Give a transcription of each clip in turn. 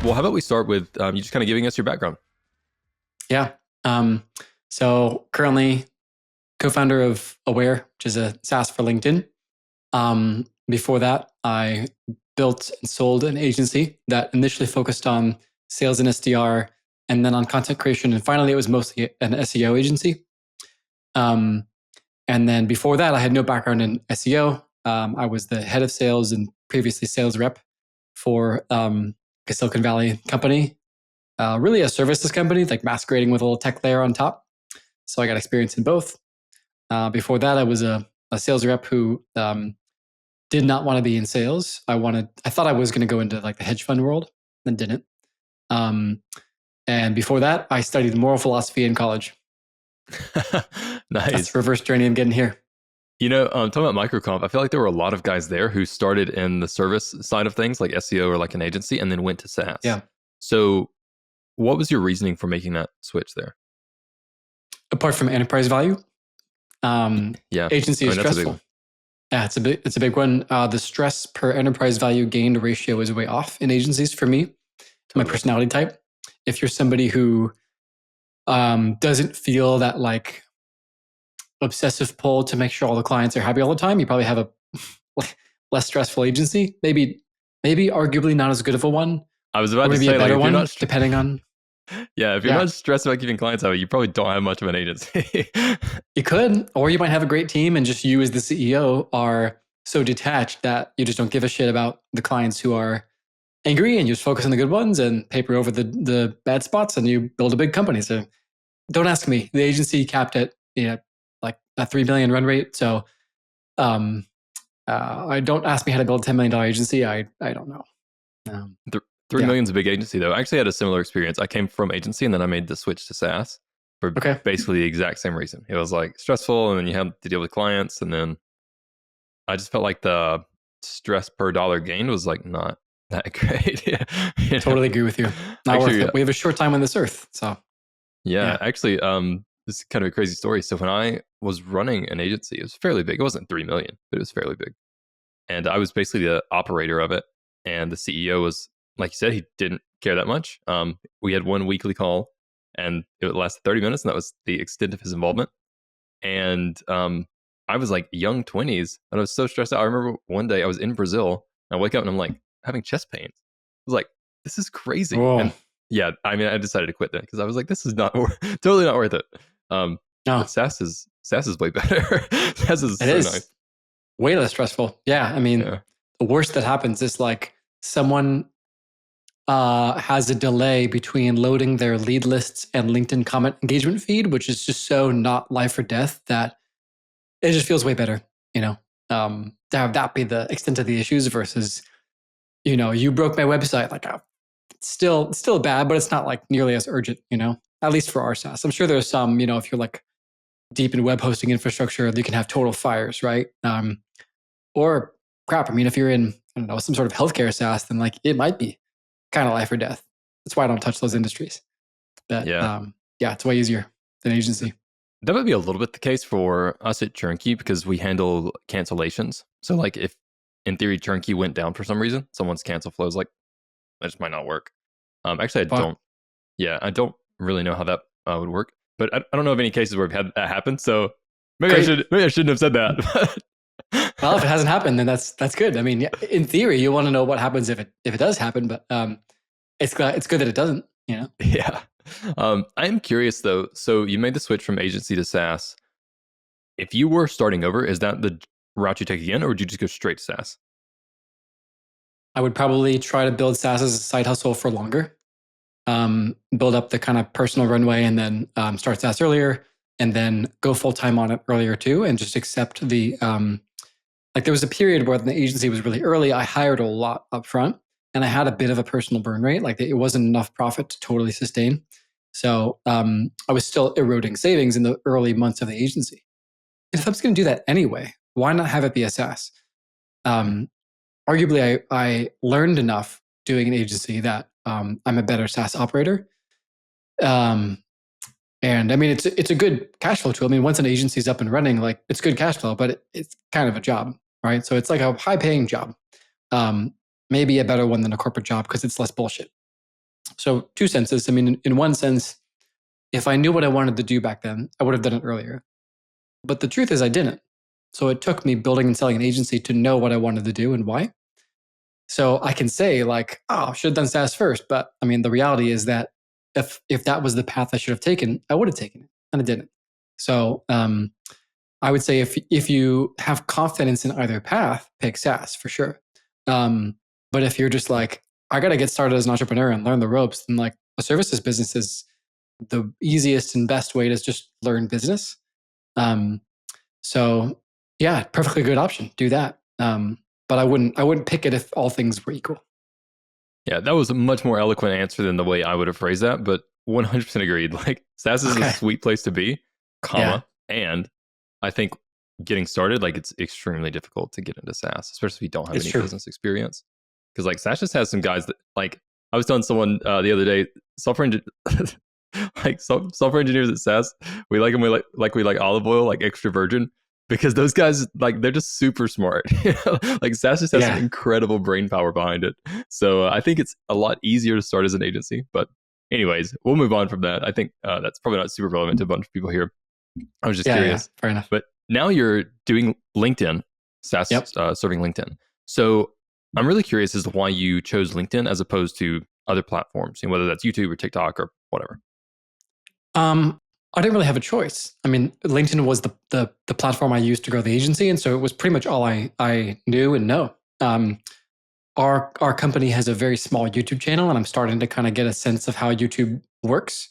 Well, how about we start with you just kind of giving us your background? Yeah. So currently co-founder of Aware, which is a SaaS for LinkedIn. Before that, I built and sold an agency that initially focused on sales and SDR, and then on content creation. And finally, it was mostly an SEO agency. Um, and then before that, I had no background in SEO. I was the head of sales and previously sales rep for a Silicon Valley company, really a services company, like masquerading with a little tech layer on top. So I got experience in both. Before that, I was a sales rep who did not want to be in sales. I thought I was going to go into like the hedge fund world, then didn't. Um, and before that, I studied moral philosophy in college. That's Nice. the reverse journey I'm getting here. Talking about microcomp, I feel like there were a lot of guys there who started in the service side of things, like SEO or like an agency, and then went to SaaS. Yeah. So, what was your reasoning for making that switch there? Apart from enterprise value, Yeah, agency I is mean that's a big stressful. one. Yeah, it's a big one. The stress per enterprise value gained ratio is way off in agencies for me, my Totally. personality type. If you're somebody who doesn't feel that like obsessive pull to make sure all the clients are happy all the time, you probably have a less stressful agency. Maybe arguably not as good of a one, I was about or to maybe a say, like, better if you're one, not, depending on. yeah, if you're Yeah, not stressed about keeping clients happy, you probably don't have much of an agency. you could, or you might have a great team, and just you as the CEO are so detached that you just don't give a shit about the clients who are angry, and you just focus on the good ones and paper over the bad spots, and you build a big company. So don't ask me. The agency capped at like a 3 million run rate. So um, I don't ask me how to build a $10 million agency. I don't know. Um, Th- 3 yeah. million's a big agency, though. I actually had a similar experience. I came from agency and then I made the switch to SaaS for Okay. basically the exact same reason. It was like stressful, and then you had to deal with clients, and then I just felt like the stress per dollar gained was like not that great. Yeah, Totally agree with you. Not worth Actually, it. We have a short time on this earth. So yeah, yeah. actually, this is kind of a crazy story. So when I was running an agency, it was fairly big. It wasn't 3 million, but it was fairly big, and I was basically the operator of it. And the CEO was, like you said, he didn't care that much. We had one weekly call, and it lasted 30 minutes, and that was the extent of his involvement. And I was like young 20s, and I was so stressed out. I remember one day I was in Brazil, and I wake up and I'm like having chest pains. I was like, this is crazy. Whoa. And yeah, I mean, I decided to quit then because I was like, this is not totally not worth it. No, But SaaS is way better. SaaS is it so is nice. way less stressful. Yeah. I mean, Yeah. the worst that happens is like someone has a delay between loading their lead lists and LinkedIn comment engagement feed, which is just so not life or death that it just feels way better, to have that be the extent of the issues versus, you broke my website. Like, it's still bad, but it's not like nearly as urgent, at least for our SaaS. I'm sure there's some, if you're like deep in web hosting infrastructure, you can have total fires, right? Or crap. I mean, if you're in, I don't know, some sort of healthcare SaaS, then like it might be kind of life or death. That's why I don't touch those industries. But Yeah. yeah, it's way easier than agency. That might be a little bit the case for us at Turnkey because we handle cancellations. So, like, if in theory Turnkey went down for some reason, someone's cancel flow is like, that just might not work. Actually, I Fuck. don't. Yeah, I don't really know how that would work, but I don't know of any cases where we've had that happen. So Great. maybe I shouldn't have said that. Well, if it hasn't happened, then that's good. I mean, yeah, in theory, you want to know what happens if it does happen, but it's good that it doesn't. Yeah. I'm curious though. So you made the switch from agency to SaaS. If you were starting over, is that the route you take again, or would you just go straight to SaaS? I would probably try to build SaaS as a side hustle for longer. Build up the kind of personal runway, and then start SaaS earlier, and then go full time on it earlier too, and just accept the like there was a period where the agency was really early. I hired a lot up front, and I had a bit of a personal burn rate. Like it wasn't enough profit to totally sustain. So I was still eroding savings in the early months of the agency. If I was going to do that anyway, why not have it be a SaaS? Um, Arguably, I learned enough doing an agency that I'm a better SaaS operator. Um, and I mean, it's a good cash flow tool. I mean, once an agency is up and running, like it's good cash flow, but it's kind of a job, right? So it's like a high paying job. Um, Maybe a better one than a corporate job because it's less bullshit. So two senses. I mean, in one sense, if I knew what I wanted to do back then, I would have done it earlier. But the truth is, I didn't. So it took me building and selling an agency to know what I wanted to do and why. So I can say like, oh, I should have done SaaS first. But I mean, the reality is that if that was the path I should have taken, I would have taken it, and I didn't. So I would say if you have confidence in either path, pick SaaS for sure. But if you're just like, I got to get started as an entrepreneur and learn the ropes, then like a services business is the easiest and best way to just learn business. Um, so yeah, perfectly good option. Do that. But I wouldn't pick it if all things were equal. Yeah, that was a much more eloquent answer than the way I would have phrased that, but 100% agreed. Like SaaS is a Okay. sweet place to be, Yeah, comma, and I think getting started, like it's extremely difficult to get into SaaS, especially if you don't have it's any true. business experience. Because like SaaS just has some guys that like I was telling someone the other day, software software engineers at SaaS, we like them we like olive oil, like extra virgin, because those guys like they're just super smart. Like SaaS just has some Yeah. incredible brain power behind it. So I think it's a lot easier to start as an agency. But anyways, we'll move on from that. I think that's probably not super relevant to a bunch of people here. I was just Yeah. Yeah. curious. Fair enough. But now you're doing LinkedIn, SaaS Yep. serving LinkedIn. So I'm really curious as to why you chose LinkedIn as opposed to other platforms, whether that's YouTube or TikTok or whatever. Um, I didn't really have a choice. I mean, LinkedIn was the platform I used to grow the agency, and so it was pretty much all I knew and know. Our company has a very small YouTube channel, and I'm starting to kind of get a sense of how YouTube works.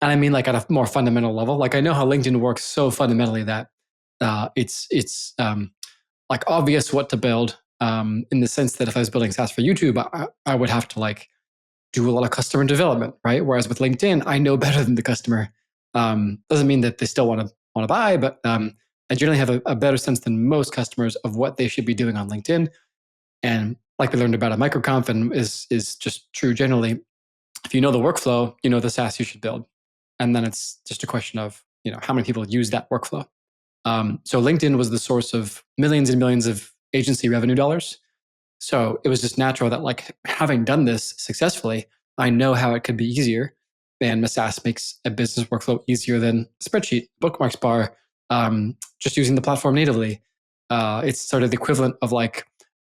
And I mean, like at a more fundamental level, like I know how LinkedIn works so fundamentally that it's like obvious what to build. In the sense that if I was building SaaS for YouTube, I would have to like do a lot of customer development, right? Whereas with LinkedIn, I know better than the customer. Doesn't mean that they still want to buy, but I generally have a better sense than most customers of what they should be doing on LinkedIn. And like we learned about at MicroConf, and is just true generally. If you know the workflow, you know the SaaS you should build, and then it's just a question of how many people use that workflow. So LinkedIn was the source of millions and millions of agency revenue dollars. So it was just natural that like having done this successfully, I know how it could be easier. And SaaS makes a business workflow easier than a spreadsheet, bookmarks bar, just using the platform natively. It's sort of the equivalent of like,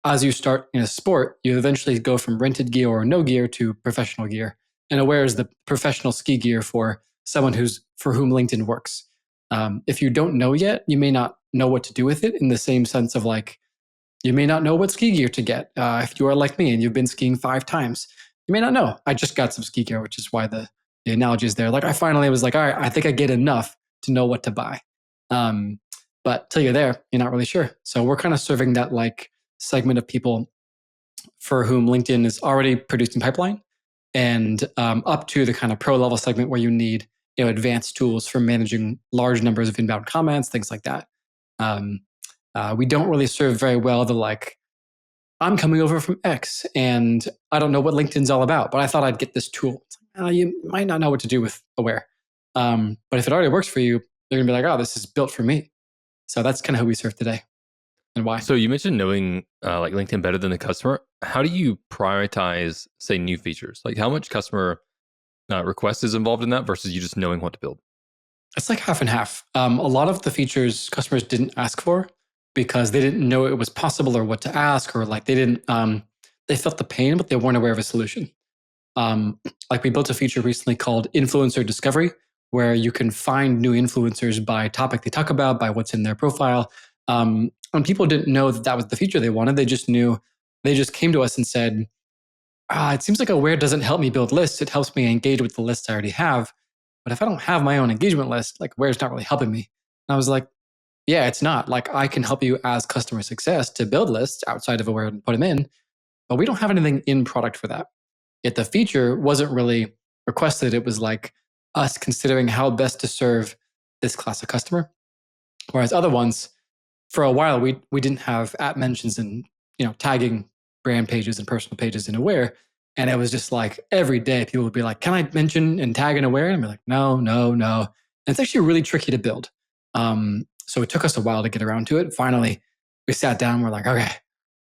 as you start in a sport, you eventually go from rented gear or no gear to professional gear. And Aware is the professional ski gear for someone for whom LinkedIn works. If you don't know yet, you may not know what to do with it in the same sense of like, you may not know what ski gear to get. If you are like me and you've been skiing 5 times, you may not know. I just got some ski gear, which is why the analogy is there. Like I finally was like, all right, I think I get enough to know what to buy. But till you're there, you're not really sure. So we're kind of serving that like segment of people for whom LinkedIn is already producing pipeline, and up to the kind of pro level segment where you need advanced tools for managing large numbers of inbound comments, things like that. Um, we don't really serve very well the like, I'm coming over from X and I don't know what LinkedIn's all about, but I thought I'd get this tool. You might not know what to do with Aware. But if it already works for you, you're going to be like, oh, this is built for me. So that's kind of who we serve today and why. So you mentioned knowing like LinkedIn better than the customer. How do you prioritize, say, new features? Like how much customer request is involved in that versus you just knowing what to build? It's like half and half. A lot of the features customers didn't ask for because they didn't know it was possible or what to ask, or like they didn't, they felt the pain, but they weren't aware of a solution. Um, like we built a feature recently called influencer discovery, where you can find new influencers by topic they talk about, by what's in their profile. And people didn't know that that was the feature they wanted. They just came to us and said, it seems like Aware doesn't help me build lists. It helps me engage with the lists I already have. But if I don't have my own engagement list, like Aware's not really helping me. And I was like, yeah, it's not. Like I can help you as customer success to build lists outside of Aware and put them in, but we don't have anything in product for that. Yet the feature wasn't really requested. It was like us considering how best to serve this class of customer. Whereas other ones, for a while, we didn't have app mentions and tagging brand pages and personal pages in Aware. And it was just like every day people would be like, can I mention and tag in Aware? And I'd be like, no, no, no. And it's actually really tricky to build. So it took us a while to get around to it. Finally, we sat down. We're like, okay,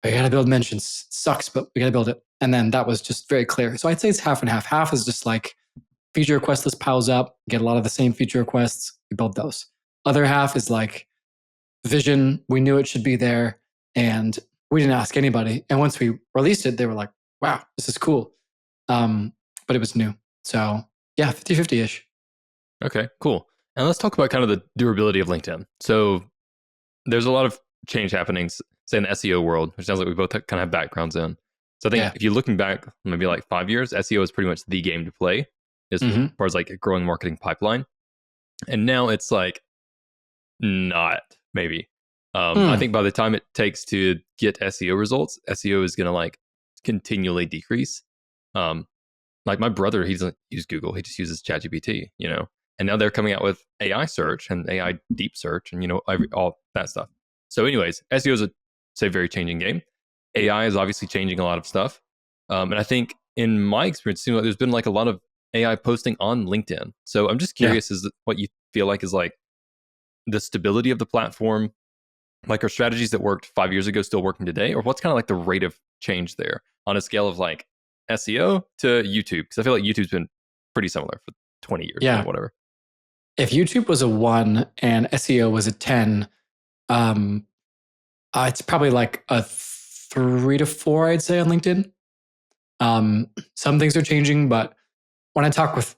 we got to build mentions. It sucks, but we got to build it. And then that was just very clear. So I'd say it's half and half. Half is just like feature request list piles up, get a lot of the same feature requests, we build those. Other half is like vision, we knew it should be there, and we didn't ask anybody. And once we released it, they were like, wow, this is cool. But it was new. So yeah, 50-50 ish. Okay, cool. And let's talk about kind of the durability of LinkedIn. So there's a lot of change happening, say in the SEO world, which sounds like we both kind of have backgrounds in. So I think if you're looking back maybe like 5 years, SEO is pretty much the game to play as far as like a growing marketing pipeline. And now it's like not maybe. I think by the time it takes to get SEO results, SEO is going to like continually decrease. Like my brother, he doesn't use Google; he just uses ChatGPT, you know. And now they're coming out with AI search and AI deep search, and you know, all that stuff. So, anyways, SEO is a very changing game. AI is obviously changing a lot of stuff, and I think in my experience, it seems like there's been like a lot of AI posting on LinkedIn. So I'm just curious, is what you feel like is like the stability of the platform, like are strategies that worked 5 years ago still working today, or what's kind of like the rate of change there on a scale of like SEO to YouTube? Because I feel like YouTube's been pretty similar for 20 years or whatever. If YouTube was a 1 and SEO was a 10, it's probably like a 3 to 4, I'd say, on LinkedIn. Some things are changing, but when I talk with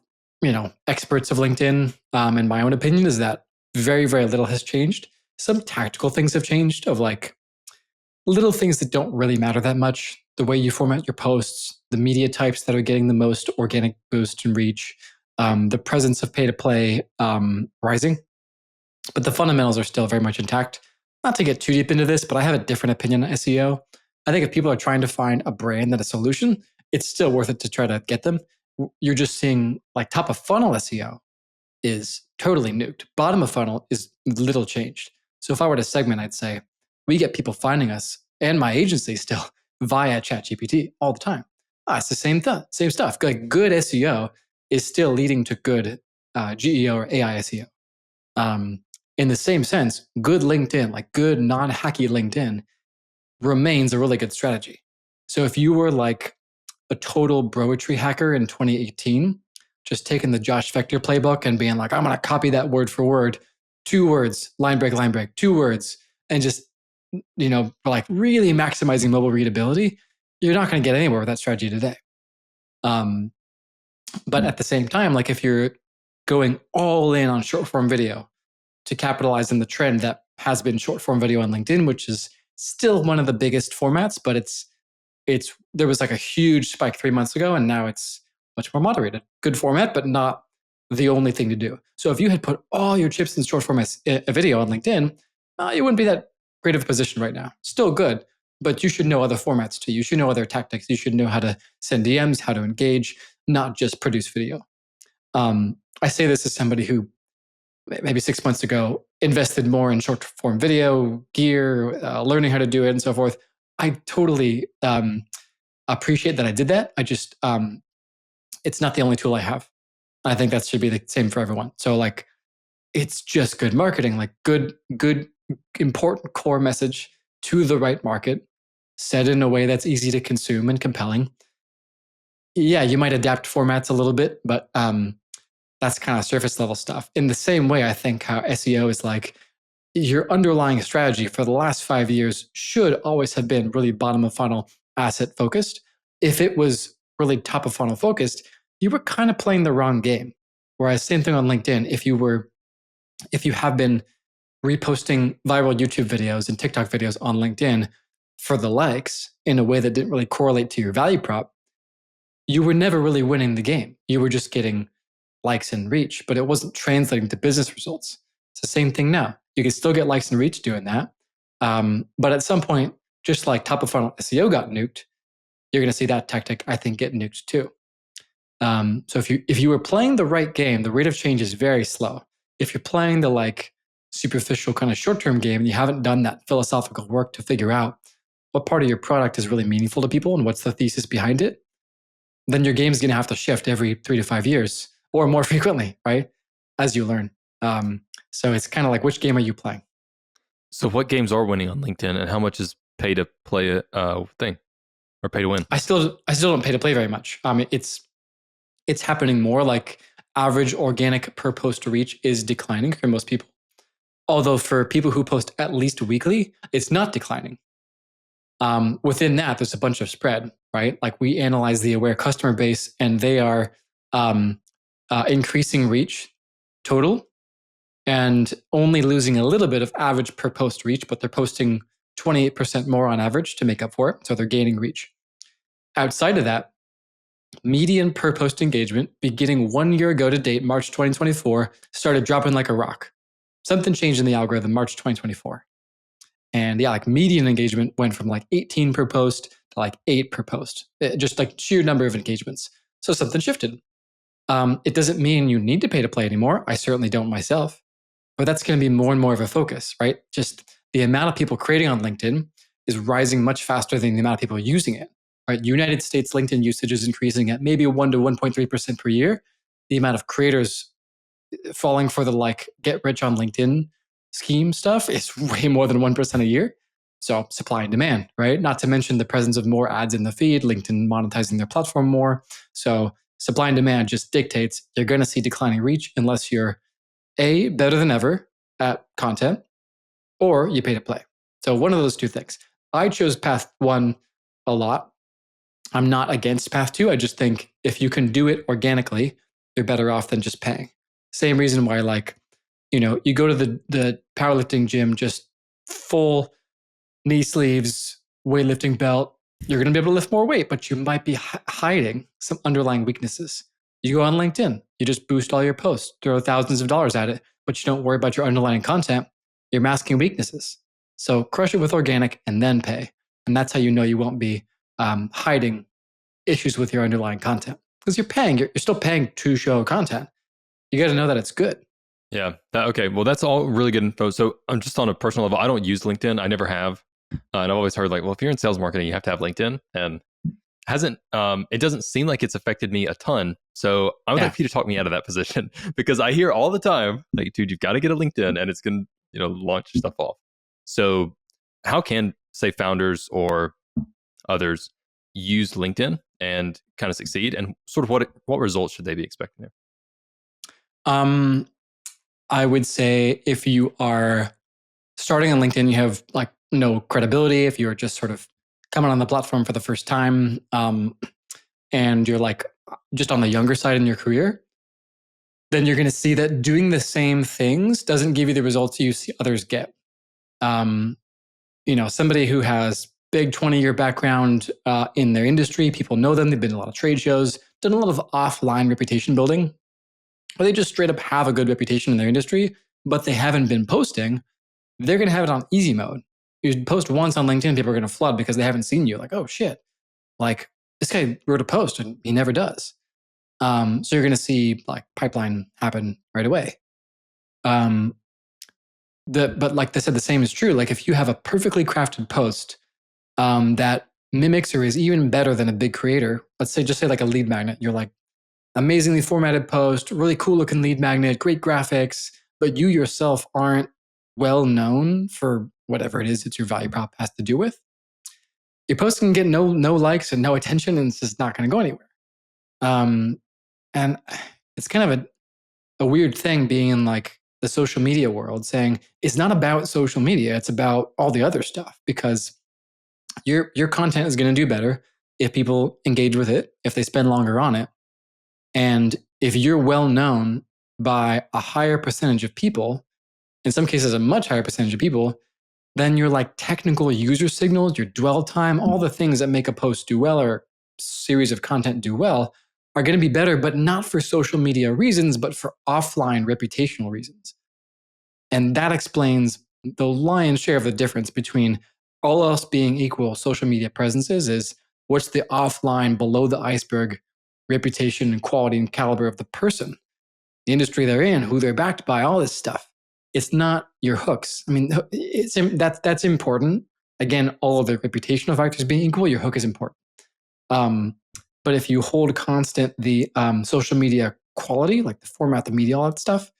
experts of LinkedIn, in my own opinion, is that very, very little has changed. Some tactical things have changed of like little things that don't really matter that much. The way you format your posts, the media types that are getting the most organic boost and reach, the presence of pay to play rising. But the fundamentals are still very much intact. Not to get too deep into this, but I have a different opinion on SEO. I think if people are trying to find a brand and a solution, it's still worth it to try to get them. You're just seeing like top of funnel SEO is totally nuked. Bottom of funnel is little changed. So if I were to segment, I'd say we get people finding us and my agency still via ChatGPT all the time. It's the same same stuff. Like good SEO is still leading to good GEO or AI SEO. In the same sense, good LinkedIn, like good non-hacky LinkedIn, remains a really good strategy. So if you were like a total broetry hacker in 2018, just taking the Josh Vector playbook and being like, I'm going to copy that word for word, 2 words, line break, 2 words, and just, like really maximizing mobile readability, you're not going to get anywhere with that strategy today. But at the same time, like if you're going all in on short form video to capitalize on the trend that has been short form video on LinkedIn, which is still one of the biggest formats, but there was like a huge spike 3 months ago, and now it's much more moderated. Good format, but not the only thing to do. So if you had put all your chips in short format video on LinkedIn, you wouldn't be that great of a position right now. Still good, but you should know other formats too. You should know other tactics. You should know how to send DMs, how to engage, not just produce video. I say this as somebody who maybe 6 months ago invested more in short form video gear, learning how to do it and so forth. I totally appreciate that I did that. I just, it's not the only tool I have. I think that should be the same for everyone. So like, it's just good marketing, like good, important core message to the right market, said in a way that's easy to consume and compelling. Yeah, you might adapt formats a little bit, but that's kind of surface level stuff. In the same way, I think how SEO is like your underlying strategy for the last 5 years should always have been really bottom of funnel asset focused. If it was really top of funnel focused, you were kind of playing the wrong game. Whereas same thing on LinkedIn, if you have been reposting viral YouTube videos and TikTok videos on LinkedIn for the likes in a way that didn't really correlate to your value prop, you were never really winning the game. You were just getting likes and reach, but it wasn't translating to business results. It's the same thing now. You can still get likes and reach doing that. But at some point, just like top of funnel SEO got nuked, you're going to see that tactic, I think, get nuked too. So if you were playing the right game, the rate of change is very slow. If you're playing the like superficial kind of short-term game and you haven't done that philosophical work to figure out what part of your product is really meaningful to people and what's the thesis behind it, then your game's going to have to shift every 3 to 5 years or more frequently, right? As you learn. So it's kind of like, which game are you playing? So what games are winning on LinkedIn, and how much is pay to play thing or pay to win? I still don't pay to play very much. It's happening more. Like average organic per post reach is declining for most people. Although for people who post at least weekly, it's not declining. Within that, there's a bunch of spread, right? Like we analyze the Aware customer base, and they are um, increasing reach total and only losing a little bit of average per post reach, but they're posting 28% more on average to make up for it. So they're gaining reach. Outside of that, median per post engagement beginning 1 year ago to date, March 2024, started dropping like a rock. Something changed in the algorithm March 2024. And yeah, like median engagement went from like 18 per post to like 8 per post, just like sheer number of engagements. So something shifted. It doesn't mean you need to pay to play anymore. I certainly don't myself, but that's going to be more and more of a focus, right? Just the amount of people creating on LinkedIn is rising much faster than the amount of people using it, right? United States LinkedIn usage is increasing at maybe 1 to 1.3% per year. The amount of creators falling for the like get rich on LinkedIn scheme stuff is way more than 1% a year. So supply and demand, right? Not to mention the presence of more ads in the feed, LinkedIn monetizing their platform more. So supply and demand just dictates you're going to see declining reach unless you're A, better than ever at content, or you pay to play. So one of those two things. I chose path one a lot. I'm not against path two. I just think if you can do it organically, you're better off than just paying. Same reason why, like, you go to the powerlifting gym, just full knee sleeves, weightlifting belt. You're going to be able to lift more weight, but you might be hiding some underlying weaknesses. You go on LinkedIn, you just boost all your posts, throw thousands of dollars at it, but you don't worry about your underlying content. You're masking weaknesses. So crush it with organic and then pay. And that's how you know you won't be hiding issues with your underlying content. Because you're still paying to show content. You got to know that it's good. Yeah. Okay. Well, that's all really good info. So I'm just on a personal level. I don't use LinkedIn. I never have. And I've always heard like, well, if you're in sales marketing, you have to have LinkedIn. And it doesn't seem like it's affected me a ton. So I would like you to talk me out of that position because I hear all the time, like, dude, you've got to get a LinkedIn and it's going to, launch stuff off. So how can, say, founders or others use LinkedIn and kind of succeed? And sort of what results should they be expecting there? I would say if you are starting on LinkedIn, you have like no credibility. If you're just sort of coming on the platform for the first time, and you're like just on the younger side in your career, then you're going to see that doing the same things doesn't give you the results you see others get. Somebody who has big 20-year background in their industry, people know them, they've been to a lot of trade shows, done a lot of offline reputation building, or they just straight up have a good reputation in their industry, but they haven't been posting, they're going to have it on easy mode. You post once on LinkedIn, people are going to flood because they haven't seen you. Like, oh shit, like this guy wrote a post and he never does. So you're going to see like pipeline happen right away. But like I said, the same is true. Like if you have a perfectly crafted post that mimics or is even better than a big creator, just say like a lead magnet, you're like amazingly formatted post, really cool looking lead magnet, great graphics, but you yourself aren't well known for whatever it is it's your value prop has to do with. Your post can get no likes and no attention, and it's just not going to go anywhere. And it's kind of a weird thing being in like the social media world, saying it's not about social media, it's about all the other stuff, because your content is going to do better if people engage with it, if they spend longer on it. And if you're well known by a higher percentage of people, in some cases a much higher percentage of people, then your like technical user signals, your dwell time, all the things that make a post do well or series of content do well are going to be better, but not for social media reasons, but for offline reputational reasons. And that explains the lion's share of the difference between all else being equal social media presences is what's the offline below the iceberg reputation and quality and caliber of the person, the industry they're in, who they're backed by, all this stuff. It's not your hooks. I mean, that's important. Again, all of the reputational factors being equal, your hook is important. But if you hold constant the social media quality, like the format, the media, all that stuff,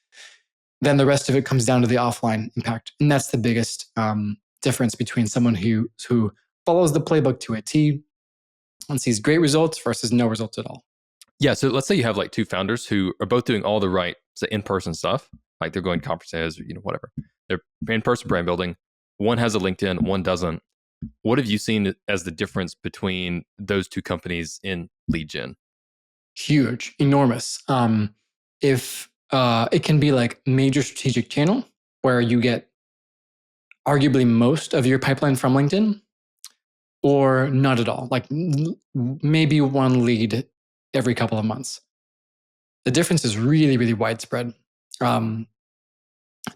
then the rest of it comes down to the offline impact. And that's the biggest difference between someone who follows the playbook to a T and sees great results versus no results at all. Yeah. So let's say you have like two founders who are both doing all the right, say, in-person stuff, like they're going to conferences or whatever. They're in-person brand building. One has a LinkedIn, one doesn't. What have you seen as the difference between those two companies in lead gen? Huge, enormous. If it can be like major strategic channel where you get arguably most of your pipeline from LinkedIn, or not at all, like maybe one lead every couple of months. The difference is really, really widespread.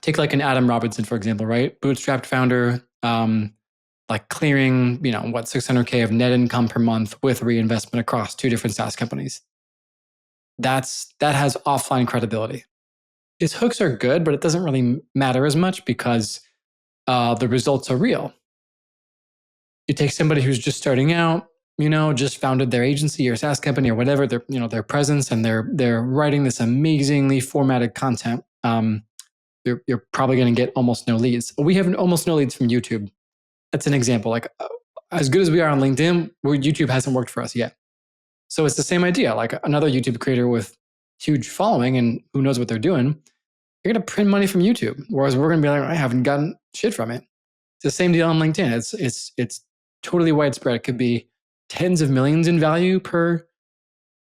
Take like an Adam Robinson, for example, right? Bootstrapped founder, like clearing, what, 600K of net income per month with reinvestment across two different SaaS companies. That has offline credibility. His hooks are good, but it doesn't really matter as much because the results are real. You take somebody who's just starting out, just founded their agency or SaaS company or whatever, their presence, and they're writing this amazingly formatted content. You're probably going to get almost no leads. We have almost no leads from YouTube. That's an example. Like as good as we are on LinkedIn, YouTube hasn't worked for us yet. So it's the same idea. Like another YouTube creator with huge following and who knows what they're doing, you're going to print money from YouTube. Whereas we're going to be like, I haven't gotten shit from it. It's the same deal on LinkedIn. It's totally widespread. It could be tens of millions in value per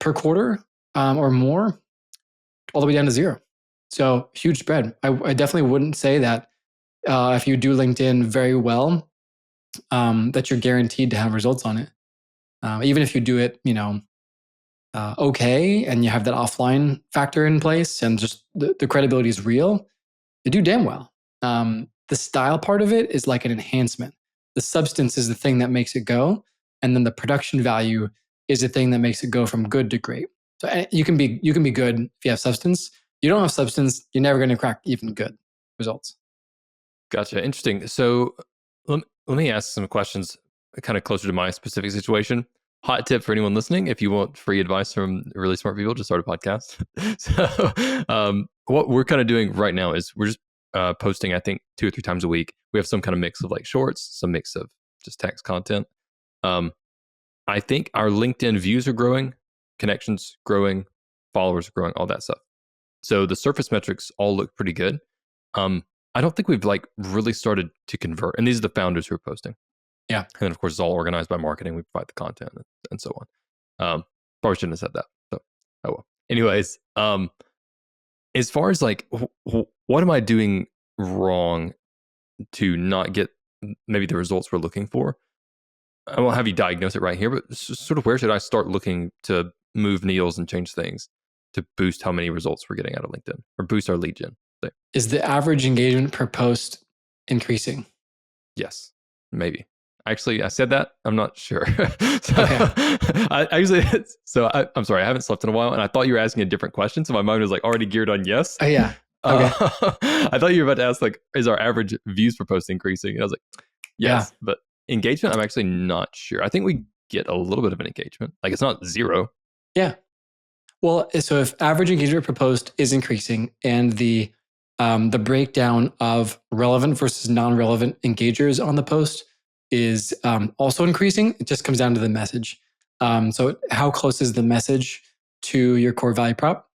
quarter or more, all the way down to zero. So huge spread. I definitely wouldn't say that if you do LinkedIn very well, that you're guaranteed to have results on it. Even if you do it, okay, and you have that offline factor in place and just the credibility is real, you do damn well. The style part of it is like an enhancement. The substance is the thing that makes it go. And then the production value is the thing that makes it go from good to great. So you can be good if you have substance. You don't have substance, you're never going to crack even good results. Gotcha. Interesting. So let me ask some questions kind of closer to my specific situation. Hot tip for anyone listening: if you want free advice from really smart people, just start a podcast. So what we're kind of doing right now is we're just posting, I think, 2 or 3 times a week. We have some kind of mix of like shorts, some mix of just text content. I think our LinkedIn views are growing, connections growing, followers are growing, all that stuff. So the surface metrics all look pretty good. I don't think we've like really started to convert. And these are the founders who are posting. Yeah. And then of course it's all organized by marketing. We provide the content and so on. Probably shouldn't have said that. So, oh well. Anyways, as far as like, what am I doing wrong to not get maybe the results we're looking for? I won't have you diagnose it right here, but sort of where should I start looking to move needles and change things to boost how many results we're getting out of LinkedIn or boost our lead gen? Is the average engagement per post increasing? Yes, maybe. Actually, I said that. I'm not sure. I'm sorry. I haven't slept in a while, and I thought you were asking a different question. So my mind was like already geared on yes. Oh yeah. Okay. I thought you were about to ask like, is our average views per post increasing? And I was like, yes, but engagement, I'm actually not sure. I think we get a little bit of an engagement. Like it's not zero. Yeah. Well, so if average engagement per post is increasing and the breakdown of relevant versus non-relevant engagers on the post is also increasing, it just comes down to the message. So how close is the message to your core value prop?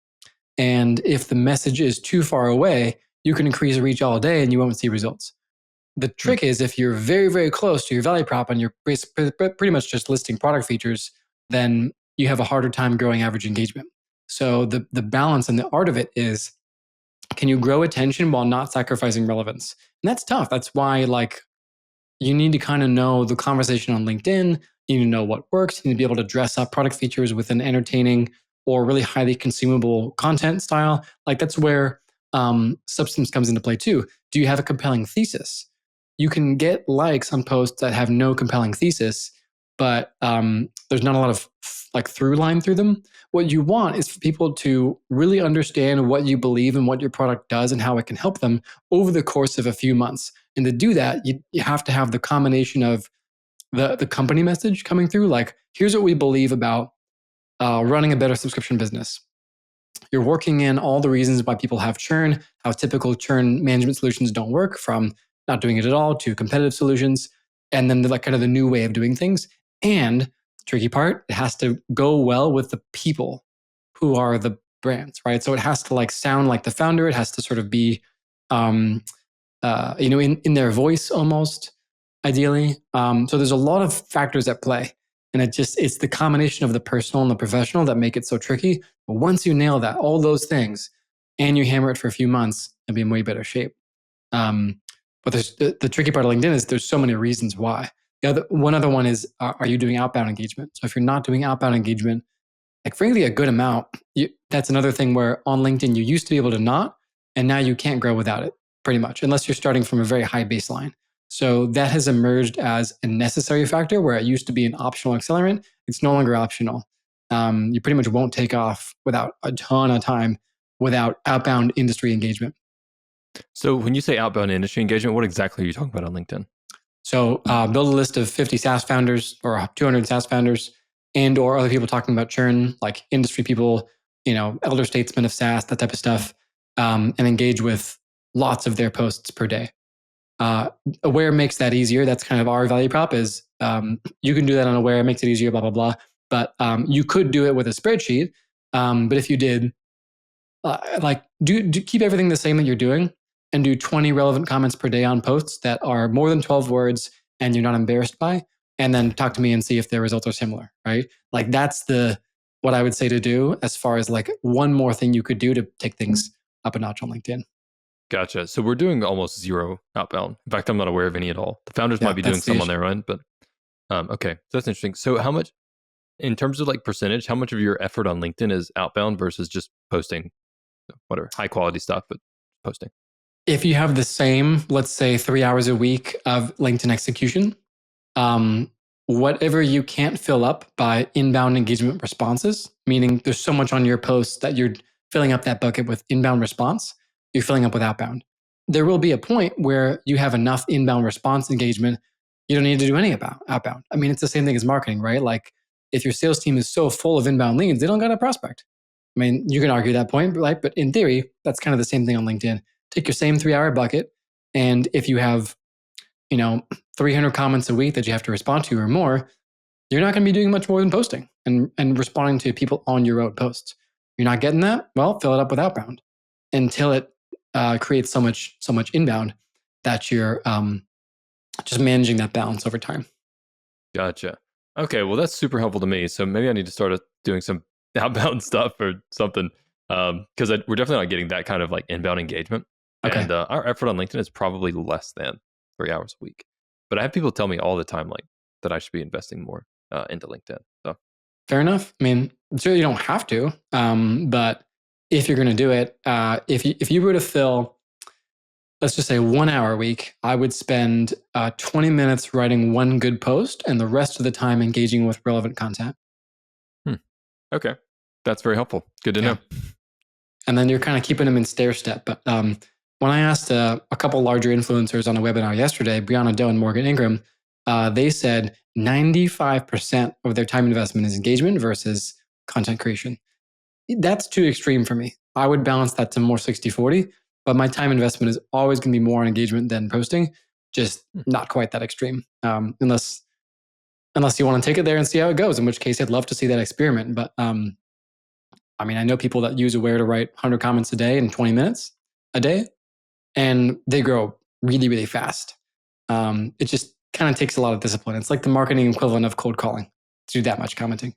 And if the message is too far away, you can increase reach all day and you won't see results. The trick is if you're very, very close to your value prop and you're pretty much just listing product features, then you have a harder time growing average engagement. So the balance and the art of it is, can you grow attention while not sacrificing relevance? And that's tough. That's why you need to kind of know the conversation on LinkedIn. You need to know what works. You need to be able to dress up product features with an entertaining or really highly consumable content style. Like that's where substance comes into play too. Do you have a compelling thesis? You can get likes on posts that have no compelling thesis, but there's not a lot of like through line through them. What you want is for people to really understand what you believe and what your product does and how it can help them over the course of a few months. And to do that, you have to have the combination of the company message coming through. Like, here's what we believe about running a better subscription business. You're working in all the reasons why people have churn, how typical churn management solutions don't work, from not doing it at all to competitive solutions, and then like kind of the new way of doing things. And the tricky part, it has to go well with the people who are the brands, right? So it has to like sound like the founder. It has to sort of be, in their voice almost, ideally. So there's a lot of factors at play, and it's the combination of the personal and the professional that make it so tricky. But once you nail that, all those things, and you hammer it for a few months, you'll be in way better shape. Um, but there's the tricky part of LinkedIn is there's so many reasons why. One other one is, are you doing outbound engagement? So if you're not doing outbound engagement, like frankly, a good amount, that's another thing where on LinkedIn, you used to be able to not, and now you can't grow without it pretty much, unless you're starting from a very high baseline. So that has emerged as a necessary factor where it used to be an optional accelerant. It's no longer optional. You pretty much won't take off without a ton of time without outbound industry engagement. So when you say outbound industry engagement, what exactly are you talking about on LinkedIn? So build a list of 50 SaaS founders or 200 SaaS founders and or other people talking about churn, like industry people, elder statesmen of SaaS, that type of stuff, and engage with lots of their posts per day. Aware makes that easier. That's kind of our value prop is you can do that on Aware. It makes it easier, blah, blah, blah. But you could do it with a spreadsheet. But if you did, do keep everything the same that you're doing and do 20 relevant comments per day on posts that are more than 12 words and you're not embarrassed by, and then talk to me and see if their results are similar, right? Like that's what I would say to do as far as like one more thing you could do to take things up a notch on LinkedIn. Gotcha. So we're doing almost zero outbound. In fact, I'm not aware of any at all. The founders might be doing some on their end, but okay. So that's interesting. So how much, in terms of like percentage, how much of your effort on LinkedIn is outbound versus just posting whatever, high quality stuff, but posting? If you have the same, let's say 3 hours a week of LinkedIn execution, whatever you can't fill up by inbound engagement responses, meaning there's so much on your posts that you're filling up that bucket with inbound response, you're filling up with outbound. There will be a point where you have enough inbound response engagement, you don't need to do any outbound. I mean, it's the same thing as marketing, right? Like if your sales team is so full of inbound leads, they don't got a prospect. I mean, you can argue that point, right? But in theory, that's kind of the same thing on LinkedIn. Take your same 3 hour bucket. And if you have, 300 comments a week that you have to respond to or more, you're not going to be doing much more than posting and responding to people on your own posts. You're not getting that? Well, fill it up with outbound until it creates so much inbound that you're just managing that balance over time. Gotcha. Okay, well that's super helpful to me. So maybe I need to start doing some outbound stuff or something because we're definitely not getting that kind of like inbound engagement. Okay. And our effort on LinkedIn is probably less than 3 hours a week. But I have people tell me all the time like that I should be investing more into LinkedIn. So fair enough. I mean, sure, you don't have to, but if you're going to do it, if you were to fill, let's just say 1 hour a week, I would spend 20 minutes writing one good post and the rest of the time engaging with relevant content. Okay. That's very helpful. Good to know. And then you're kind of keeping them in stair step. But when I asked a couple larger influencers on a webinar yesterday, Brianna Doe and Morgan Ingram, they said 95% of their time investment is engagement versus content creation. That's too extreme for me. I would balance that to more 60-40, but my time investment is always going to be more on engagement than posting, just not quite that extreme. Unless you want to take it there and see how it goes, in which case I'd love to see that experiment. But I mean, I know people that use Aware to write 100 comments a day in 20 minutes a day, and they grow really, really fast. It just kind of takes a lot of discipline. It's like the marketing equivalent of cold calling to do that much commenting.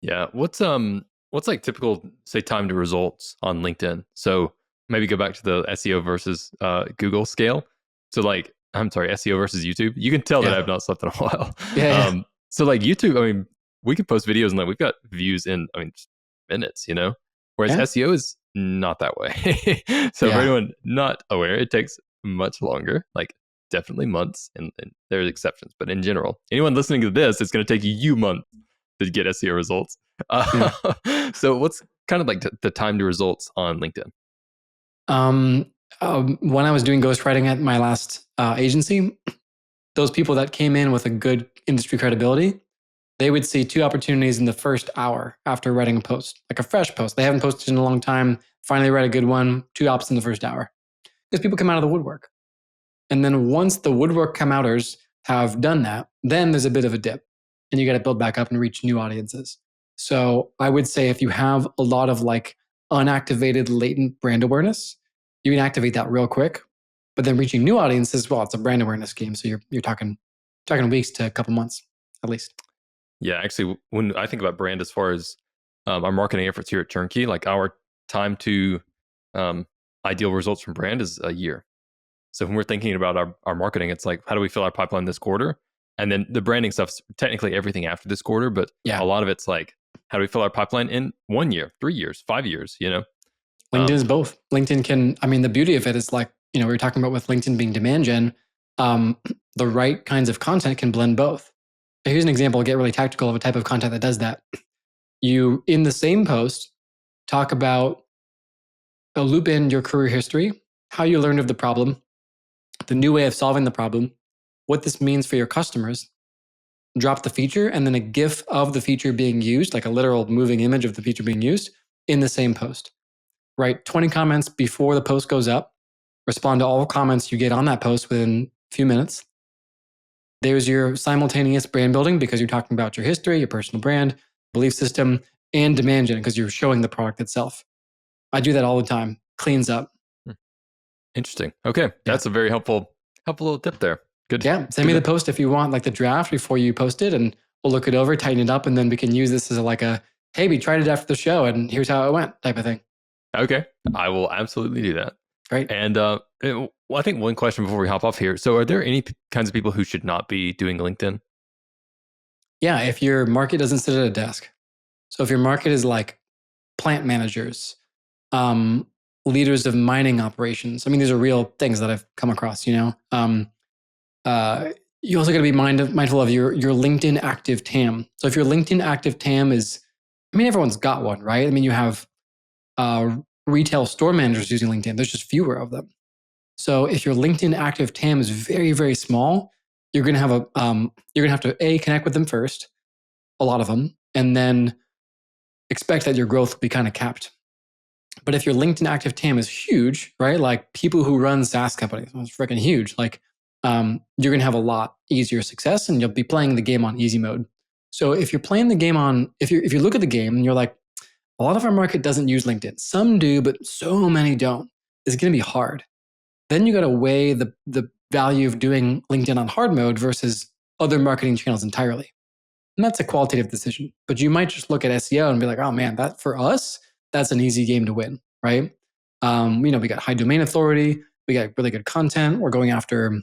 Yeah. What's like typical, say, time to results on LinkedIn? So maybe go back to the SEO versus Google scale. So like, I'm sorry, SEO versus YouTube. You can tell that I've not slept in a while. So like YouTube, I mean, we can post videos and like we've got views in, minutes, whereas SEO is not that way. So for anyone not aware, it takes much longer, like definitely months, and there's exceptions, but in general, anyone listening to this, it's going to take you months to get SEO results. So what's kind of like the time to results on LinkedIn? When I was doing ghostwriting at my last agency, those people that came in with a good industry credibility, they would see 2 opportunities in the first hour after writing a post, like a fresh post. They haven't posted in a long time, finally write a good one, 2 ops in the first hour. Because people come out of the woodwork. And then once the woodwork come outers have done that, then there's a bit of a dip and you got to build back up and reach new audiences. So I would say if you have a lot of like unactivated latent brand awareness, you can activate that real quick. But then reaching new audiences, well, it's a brand awareness game. So you're talking weeks to a couple months at least. Yeah, actually, when I think about brand as far as our marketing efforts here at Turnkey, like our time to ideal results from brand is a year. So when we're thinking about our marketing, it's like, how do we fill our pipeline this quarter? And then the branding stuff's technically everything after this quarter, but Yeah. a lot of it's like, how do we fill our pipeline in 1 year, 3 years, 5 years, you know? LinkedIn is both. LinkedIn can, I mean, the beauty of it is like, we were talking about with LinkedIn being demand gen, the right kinds of content can blend both. Here's an example, I'll get really tactical of a type of content that does that. You, in the same post, talk about loop in your career history, how you learned of the problem, the new way of solving the problem, what this means for your customers, drop the feature, and then a GIF of the feature being used, like a literal moving image of the feature being used in the same post. Write 20 comments before the post goes up, respond to all comments you get on that post within a few minutes. There's your simultaneous brand building because you're talking about your history, your personal brand, belief system, and demand gen because you're showing the product itself. I do that all the time. Cleans up. Interesting. Okay, that's a very helpful little tip there. Good. Yeah, send me the post if you want, like the draft before you post it, and we'll look it over, tighten it up, and then we can use this as like a, hey, we tried it after the show, and here's how it went type of thing. Okay, I will absolutely do that. Great. And I think one question before we hop off here. So, are there any kinds of people who should not be doing LinkedIn? Yeah, if your market doesn't sit at a desk. So if your market is like plant managers, leaders of mining operations. I mean, these are real things that I've come across. You also got to be mindful of your LinkedIn active TAM. So if your LinkedIn active TAM is, I mean, everyone's got one, right? I mean, you have retail store managers using LinkedIn. There's just fewer of them. So if your LinkedIn active TAM is very, very small, you're gonna have to connect with them first, a lot of them, and then expect that your growth will be kind of capped. But if your LinkedIn active TAM is huge, right? Like people who run SaaS companies, it's freaking huge. Like you're going to have a lot easier success, and you'll be playing the game on easy mode. So if you're playing the game on, if you look at the game and you're like, a lot of our market doesn't use LinkedIn. Some do, but so many don't. It's going to be hard. Then you got to weigh the value of doing LinkedIn on hard mode versus other marketing channels entirely. And that's a qualitative decision. But you might just look at SEO and be like, oh man, that for us, that's an easy game to win, right? We got high domain authority, we got really good content. We're going after,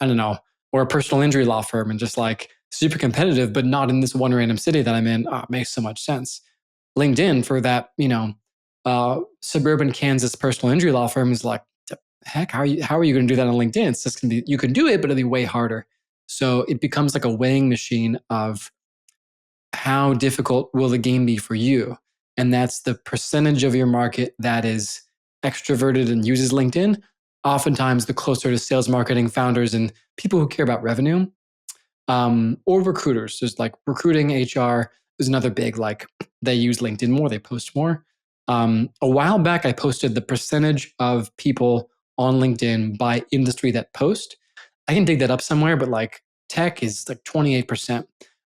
I don't know, we're a personal injury law firm and just like super competitive, but not in this one random city that I'm in. It makes so much sense. LinkedIn for that, suburban Kansas personal injury law firm is like, heck, how are you going to do that on LinkedIn? It's just going to be, you can do it, but it'll be way harder. So it becomes like a weighing machine of how difficult will the game be for you? And that's the percentage of your market that is extroverted and uses LinkedIn. Oftentimes, the closer to sales marketing founders and people who care about revenue, or recruiters. There's like recruiting, HR is another big, like they use LinkedIn more, they post more. A while back, I posted the percentage of people on LinkedIn by industry that post. I can dig that up somewhere, but like tech is like 28%.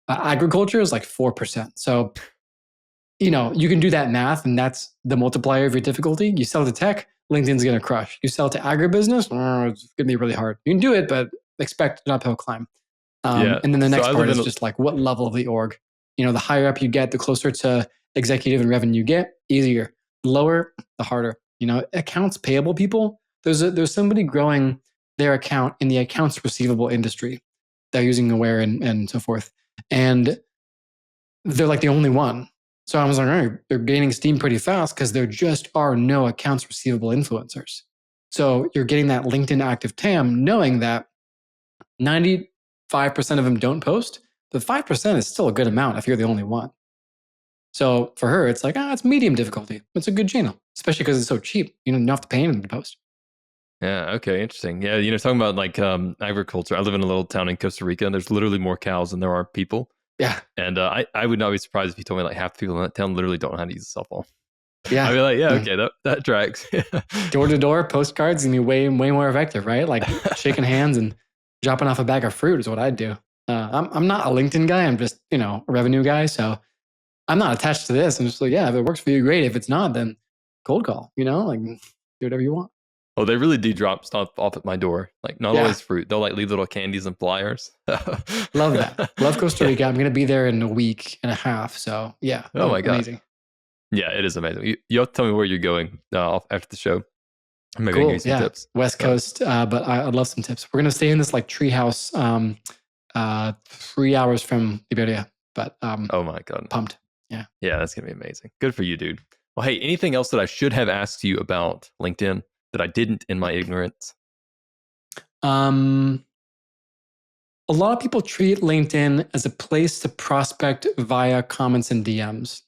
Agriculture is like 4%. So, you can do that math, and that's the multiplier of your difficulty. You sell to tech, LinkedIn's going to crush. You sell to agribusiness, it's going to be really hard. You can do it, but expect an uphill climb. And then the next part is just like what level of the org. The higher up you get, the closer to executive and revenue you get, easier. Lower, the harder. Accounts payable people, there's somebody growing their account in the accounts receivable industry. They're using Aware and so forth. And they're like the only one. So I was like, all right, they're gaining steam pretty fast because there just are no accounts receivable influencers. So you're getting that LinkedIn active TAM knowing that 95% of them don't post, but 5% is still a good amount if you're the only one. So for her, it's like, it's medium difficulty. It's a good channel, especially because it's so cheap. You don't have to pay anything to post. Yeah. Okay. Interesting. Yeah. Talking about like agriculture. I live in a little town in Costa Rica, and there's literally more cows than there are people. Yeah. And I would not be surprised if you told me like half the people in that town literally don't know how to use a cell phone. I'd Yeah. be like, yeah, okay, that tracks. Door to door postcards can be way more effective, right? Like shaking hands and dropping off a bag of fruit is what I'd do. I'm not a LinkedIn guy. I'm just a revenue guy. So I'm not attached to this. I'm just like, yeah, if it works for you, great. If it's not, then cold call. Like do whatever you want. Oh, they really do drop stuff off at my door. Like not Yeah, always fruit. They'll like leave little candies and flyers. love that. Love Costa Yeah. Rica. I'm gonna be there in a week and a half. So yeah, Oh my god. amazing. Yeah, it is amazing. You'll tell me where you're going after the show. Maybe I can give you Cool. some Yeah, tips. West Coast. But I'd love some tips. We're gonna stay in this like treehouse, 3 hours from Liberia. But Oh my god. pumped. Yeah. Yeah, that's gonna be amazing. Good for you, dude. Well, hey, anything else that I should have asked you about LinkedIn that I didn't in my ignorance? Um, a lot of people treat LinkedIn as a place to prospect via comments and DMs.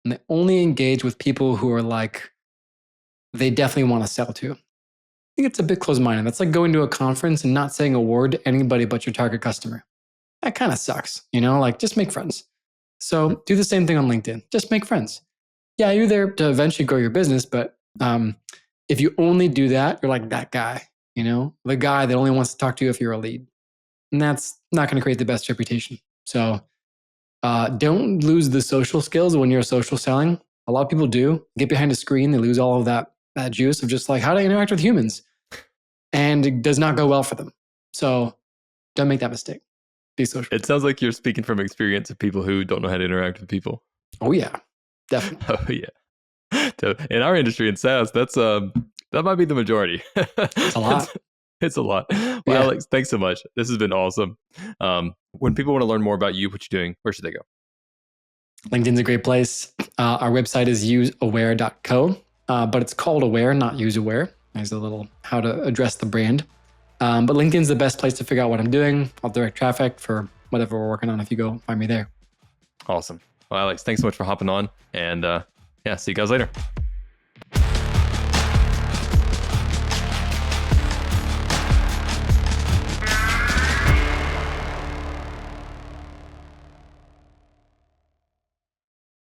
And they only engage with people who are like, they definitely want to sell to. I think it's a bit close minded. That's like going to a conference and not saying a word to anybody but your target customer. That kind of sucks, like just make friends. So do the same thing on LinkedIn. Just make friends. Yeah, you're there to eventually grow your business, but if you only do that, you're like that guy, the guy that only wants to talk to you if you're a lead. And that's not going to create the best reputation. So don't lose the social skills when you're social selling. A lot of people do get behind a screen. They lose all of that juice of just like how to interact with humans, and it does not go well for them. So don't make that mistake. Be social. It sounds like you're speaking from experience of people who don't know how to interact with people. Oh yeah, definitely. Oh yeah. So in our industry in SaaS, that might be the majority. It's a lot. It's a lot. Well, Yeah. Alex, thanks so much. This has been awesome. When people want to learn more about you, what you're doing, where should they go? LinkedIn's a great place. Our website is useaware.co, but it's called Aware, not UseAware. There's a little how to address the brand. But LinkedIn's the best place to figure out what I'm doing. I'll direct traffic for whatever we're working on if you go find me there. Awesome. Well, Alex, thanks so much for hopping on. And yeah, see you guys later.